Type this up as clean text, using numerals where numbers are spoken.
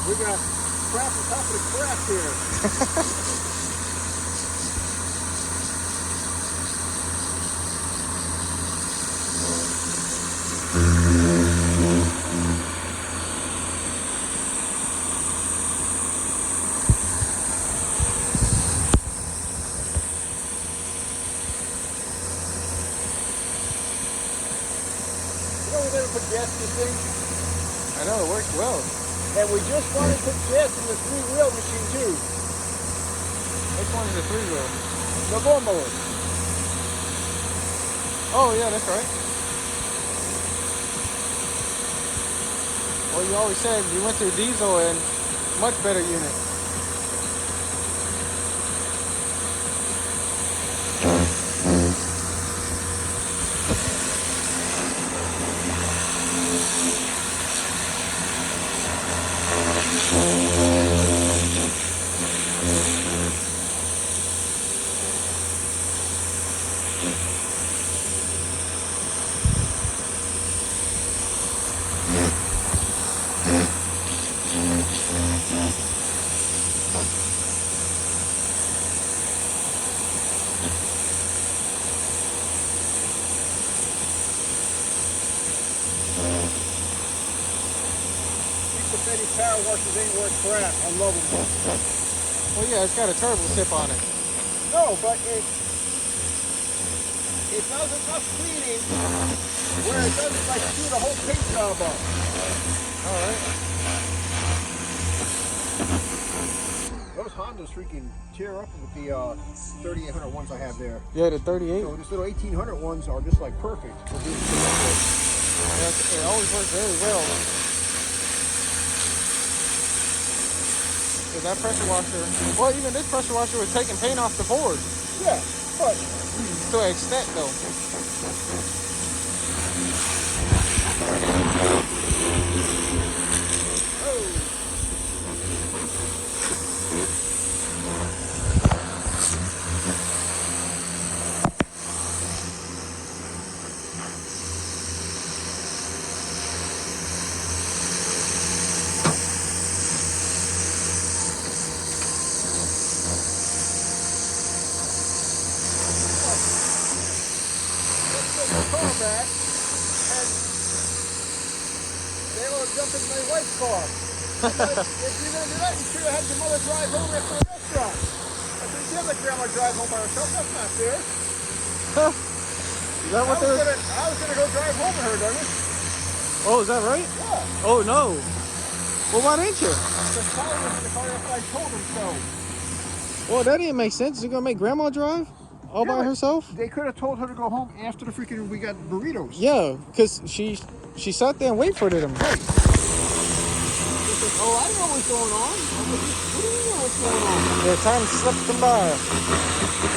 We got crap on top of the crap here. You know we never put gas in this thing? I know, it works well. And we just wanted to put gas in the three-wheel machine too. Which one is the three-wheel? The lawnmower. Oh, yeah, that's right. Well, you always said you went through diesel and much better unit. These pathetic power washers ain't worth crap. I love them. Well, yeah, it's got a turbo tip on it. No, but it does enough cleaning where it doesn't like chew the whole paint job up. All right. Those Hondas freaking tear up with the 3800 ones I have there. Yeah, the 38. So these little 1800 ones are just like perfect for being Yeah, it always works very well. So that pressure washer, well, even this pressure washer was taking paint off the board. yeah, but To an extent, though. car back and they all jump in my wife's car. I'm like, if you're gonna do that, you should have had your mother drive home after the restaurant. I said, you can't let grandma drive home by herself. That's not fair. Is that what they're... I was gonna go drive home with her, Douglas. Oh, is that right? Yeah. Oh, no. Well, why didn't you? The car was in the car after I told them so. Well, that didn't make sense. You're going to make grandma drive all Yeah, by but herself? They could have told her to go home after the freaking we got burritos. Yeah, because she sat there and waited for them. Right. She said, oh, I know what's going on. I'm like, what do you know what's going on? Yeah, time slipped them by.